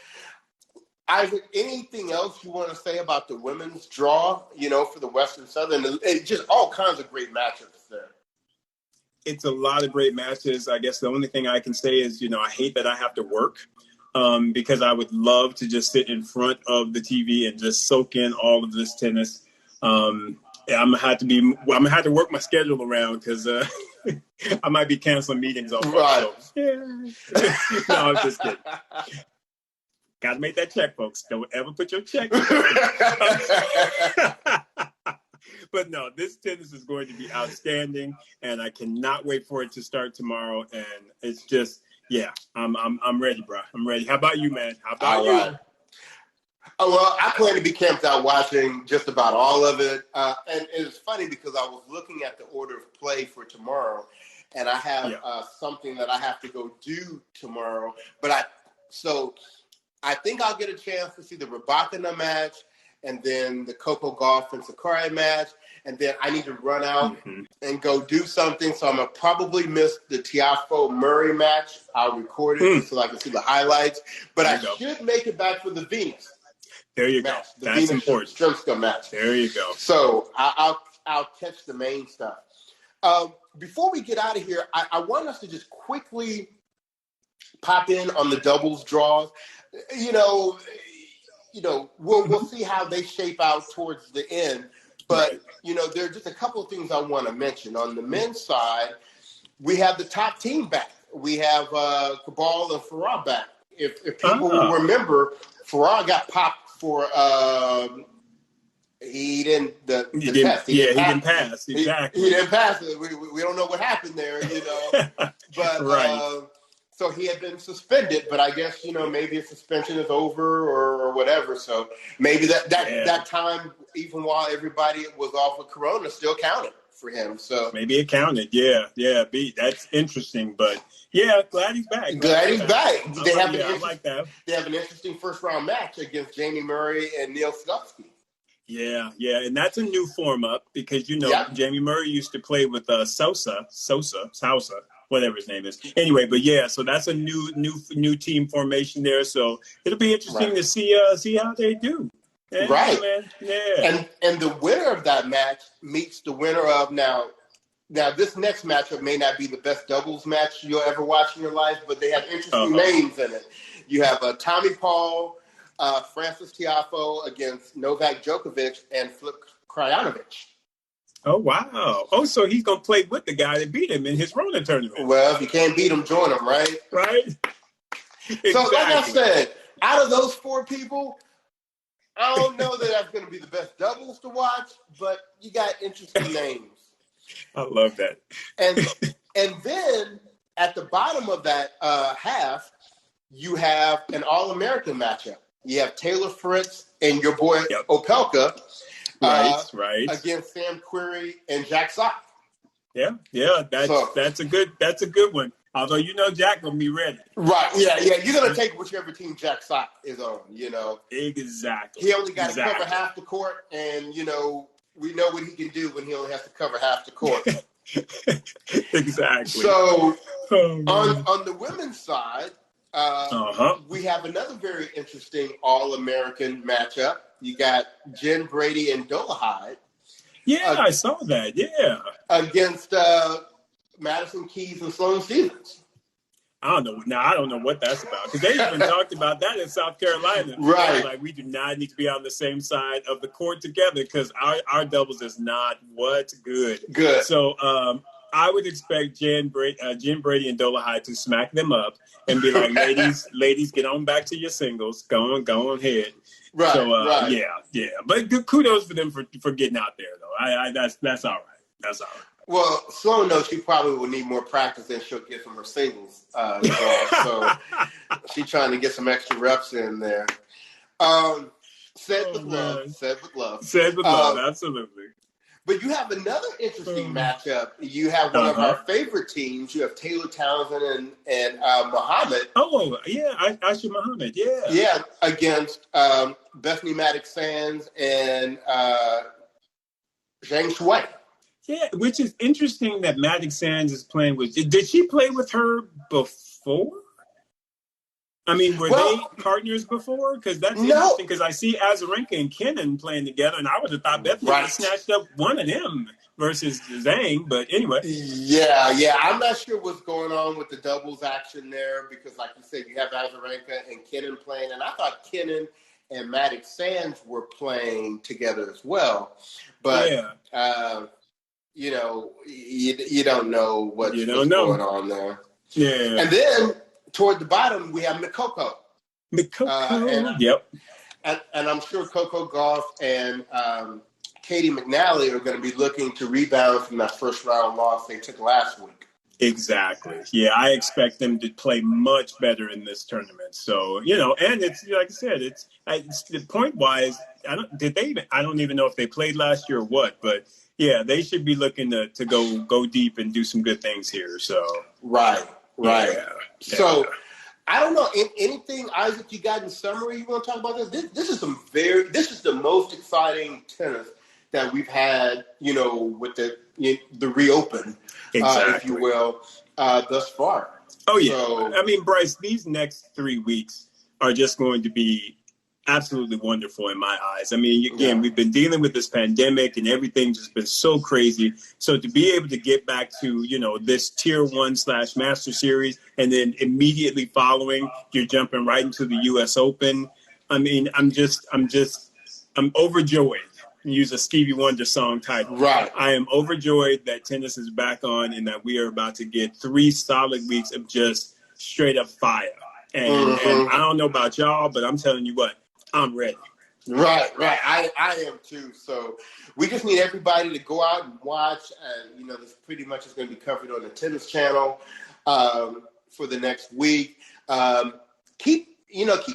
Isaac, anything else you want to say about the women's draw, for the Western Southern? Just all kinds of great matchups there. It's a lot of great matches. I guess the only thing I can say is, I hate that I have to work because I would love to just sit in front of the TV and just soak in all of this tennis. I'm gonna have to work my schedule around because I might be canceling meetings off. Right. No, I'm just kidding. Gotta make that check, folks. Don't ever put your check. But no, this tennis is going to be outstanding, and I cannot wait for it to start tomorrow. And it's just, I'm ready, bro. I'm ready. How about you, man? How about you? Right. Oh, well, I plan to be camped out watching just about all of it. And it's funny because I was looking at the order of play for tomorrow, and I have something that I have to go do tomorrow. So I think I'll get a chance to see the Rybakina match, and then the Coco Gauff and Sakurai match, and then I need to run out and go do something. So I'm going to probably miss the Tiafoe Murray match. I'll record it so I can see the highlights. But I should make it back for the Venus. There you match, go. That's important. Stremska match. There you go. So I'll catch the main stuff. Before we get out of here, I want us to just quickly pop in on the doubles draws. We'll see how they shape out towards the end. But, there are just a couple of things I want to mention. On the men's side, we have the top team back. We have Cabal and Farah back. If people remember, Farah got popped for he didn't test. He didn't pass. Exactly. He didn't pass it. We don't know what happened there, But so he had been suspended, but I guess, maybe his suspension is over or whatever. So maybe that time, even while everybody was off with Corona, still counted for him. So maybe it counted. Yeah. That's interesting, but yeah, glad he's back. Glad he's back. I like that. They have an interesting first round match against Jamie Murray and Neil Snutsky. Yeah, and that's a new form up because Jamie Murray used to play with Sosa, whatever his name is. Anyway, but yeah, so that's a new team formation there. So it'll be interesting to see how they do. Yeah, right, man. Yeah, and the winner of that match meets the winner of now. This next matchup may not be the best doubles match you'll ever watch in your life, but they have interesting names in it. You have Tommy Paul, Francis Tiafoe against Novak Djokovic and Filip Krajinovic. Oh, wow. Oh, so he's going to play with the guy that beat him in his Rona tournament. Well, if you can't beat him, join him, right? Right. Exactly. So, like I said, out of those four people, I don't know that that's going to be the best doubles to watch, but you got interesting names. I love that. And then at the bottom of that half, you have an All-American matchup. You have Taylor Fritz and your boy Opelka against Sam Querrey and Jack Sock. Yeah, that's a good one. Although Jack will be ready. Right, yeah. You're gonna take whichever team Jack Sock is on. Exactly. He only got to cover half the court, and we know what he can do when he only has to cover half the court. Exactly. So on the women's side, we have another very interesting All-American matchup. You got Jen Brady and Dolehide. Yeah, I saw that. Yeah, against Madison Keys and Sloane Stephens. I don't know. Now I don't know what that's about because they even talked about that in South Carolina. Right, like we do not need to be on the same side of the court together because our doubles is not what's good. Good. So I would expect Jen Brady and Dolehide to smack them up and be like, ladies, get on back to your singles. Go on ahead. Right. So right. yeah. But good kudos for them for getting out there though. That's all right. That's all right. Well, Sloan knows she probably will need more practice than she'll get from her singles. So she's trying to get some extra reps in there. Said with love, absolutely. But you have another interesting matchup. You have one of our favorite teams. You have Taylor Townsend and Muhammad. Oh, yeah, Aisha Muhammad, yeah. Yeah, against Bethany Maddox-Sands and Zhang Shui. Yeah, which is interesting that Maddox-Sands is playing with. Did she play with her before? I mean, were they partners before? Because that's interesting. Because I see Azarenka and Kenin playing together, and I would have thought Bethany would have snatched up one of them versus Zhang. But anyway, yeah, I'm not sure what's going on with the doubles action there because, like you said, you have Azarenka and Kenin playing, and I thought Kenin and Maddox-Sands were playing together as well. But you don't know what's going on there. Yeah, and then. Toward the bottom, we have Mikoko. Yep. And I'm sure Coco Gauff and Katie McNally are going to be looking to rebound from that first round loss they took last week. Exactly. Yeah, I expect them to play much better in this tournament. So, and it's like I said, it's the point wise. I don't even know if they played last year or what, but yeah, they should be looking to go deep and do some good things here. So right. Yeah. So, I don't know anything, Isaac. You got in summary? You want to talk about this? This is the most exciting tennis that we've had. With the reopen, if you will, thus far. Oh yeah. So, I mean, Bryce, these next 3 weeks are just going to be absolutely wonderful in my eyes. I mean, again, we've been dealing with this pandemic and everything just been so crazy. So to be able to get back to, this tier 1/master series and then immediately following, you're jumping right into the US Open. I mean, I'm overjoyed. Use a Stevie Wonder song title. Right. I am overjoyed that tennis is back on and that we are about to get 3 solid weeks of just straight up fire. And I don't know about y'all, but I'm telling you what, I'm ready. Right. I am too. So we just need everybody to go out and watch. This pretty much is going to be covered on the Tennis Channel for the next week. Keep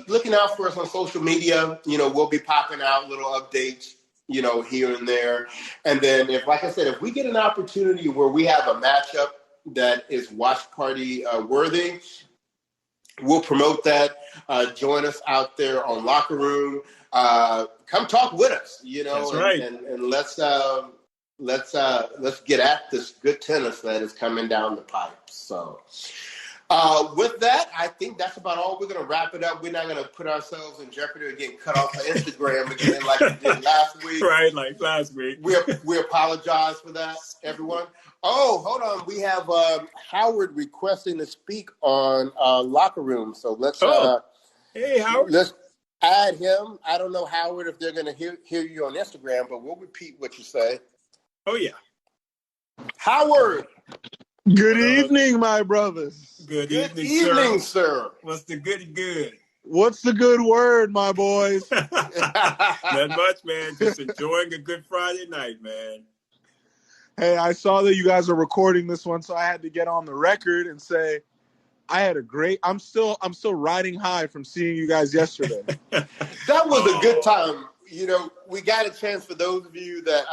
looking out for us on social media. We'll be popping out little updates, here and there. And then if we get an opportunity where we have a matchup that is watch party worthy, we'll promote that. Join us out there on Locker Room. Come talk with us, That's right. and let's get at this good tennis that is coming down the pipe. So with that, I think that's about all. We're going to wrap it up. We're not going to put ourselves in jeopardy of getting cut off of Instagram again like we did last week. Right, like last week. We apologize for that, everyone. Oh, hold on. We have Howard requesting to speak on Locker Room. So let's hey, Howard. Let's add him. I don't know, Howard, if they're going to hear you on Instagram, but we'll repeat what you say. Oh, yeah. Howard. Good evening, my brothers. Good evening, sir. What's the goody good? What's the good word, my boys? Not much, man. Just enjoying a good Friday night, man. Hey, I saw that you guys are recording this one, so I had to get on the record and say I had a great. I'm still riding high from seeing you guys yesterday. That was a good time. We got a chance, for those of you that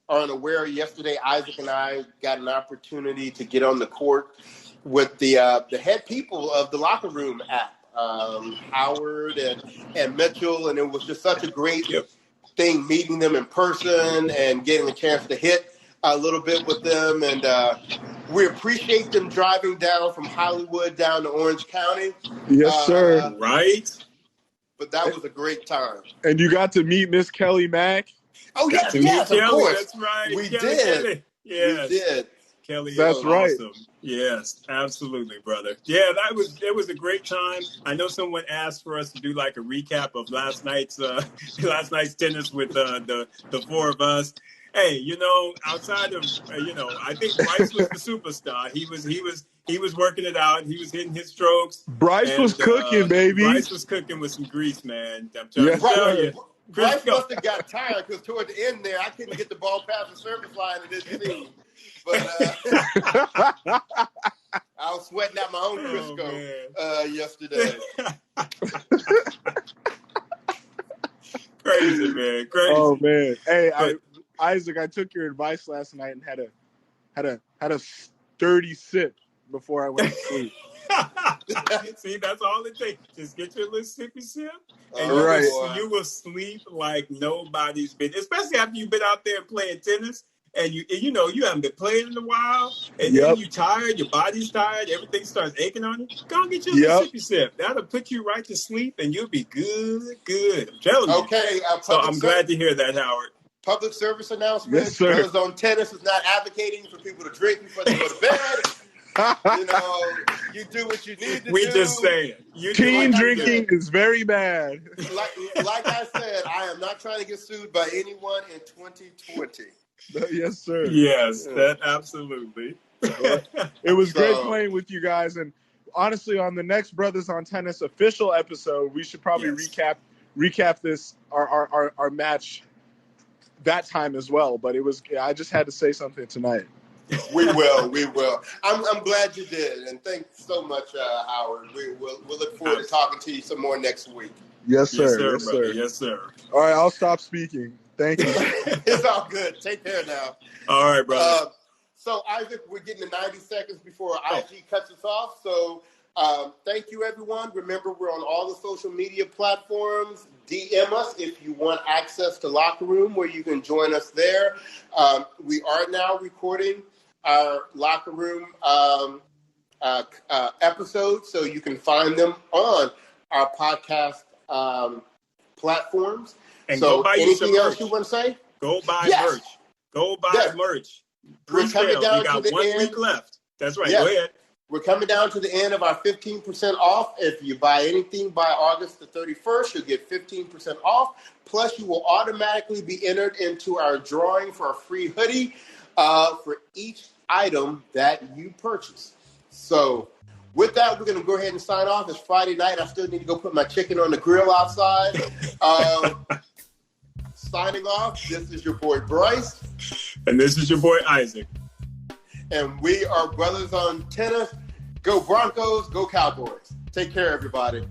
are unaware. Yesterday, Isaac and I got an opportunity to get on the court with the head people of the Locker Room app, Howard and Mitchell, and it was just such a great thing meeting them in person and getting a chance to hit a little bit with them. And we appreciate them driving down from Hollywood down to Orange County. Yes, sir. Right. But that was a great time. And you got to meet Miss Kelly Mack. Oh, yes, of course. That's right. We Kelly. Yes. We did. Kelly, that's right. Awesome. Yes, absolutely, brother. Yeah, it was a great time. I know someone asked for us to do like a recap of last night's tennis with the four of us. Hey, outside of I think Bryce was the superstar. He was working it out. He was hitting his strokes. Bryce was cooking, baby. Bryce was cooking with some grease, man. I'm trying to tell you. Bryce must have got tired because toward the end there, I couldn't get the ball past the service line and didn't see. But I was sweating out my own Crisco yesterday. Crazy, man. Crazy. Oh man. Hey, Isaac, I took your advice last night and had a sturdy sip before I went to sleep. See, that's all it takes. Just get your little sippy sip, and you will sleep like nobody's been. Especially after you've been out there playing tennis, and you haven't been playing in a while, and then you're tired, your body's tired, everything starts aching on you. Go and get your little sippy sip. That'll put you right to sleep, and you'll be good. I'm telling you. Okay. So I'm glad to hear that, Howard. Public service announcement. Yes, sir. Brothers on Tennis is not advocating for people to drink before they go to bed. You do what you need to do. We just saying. Teen drinking is very bad. Like I said, I am not trying to get sued by anyone in 2020. Yes, sir. Yes, that absolutely. It was great playing with you guys, and honestly, on the next Brothers on Tennis official episode, we should probably recap this our match that time as well. But I just had to say something tonight. We will. I'm glad you did, and thanks so much, Howard. We'll look forward to talking to you some more next week. Yes, sir. Yes, sir. Yes, sir. All right, I'll stop speaking. Thank you. It's all good. Take care now. All right, brother. So, Isaac, we're getting to 90 seconds before IG cuts us off. So, thank you, everyone. Remember, we're on all the social media platforms. DM us if you want access to Locker Room, where you can join us there. We are now recording our Locker Room episodes, so you can find them on our podcast platforms. And so go buy anything else merch. you want to say? Go buy merch. Go buy merch. We're coming down we got to the 1 end. week left. That's right. Yes. Go ahead. We're coming down to the end of our 15% off. If you buy anything by August the 31st, you'll get 15% off. Plus, you will automatically be entered into our drawing for a free hoodie for each item that you purchase. So with that, we're going to go ahead and sign off. It's Friday night. I still need to go put my chicken on the grill outside. Signing off, this is your boy Bryce. And this is your boy Isaac. And we are Brothers on Tennis. Go Broncos, go Cowboys. Take care, everybody.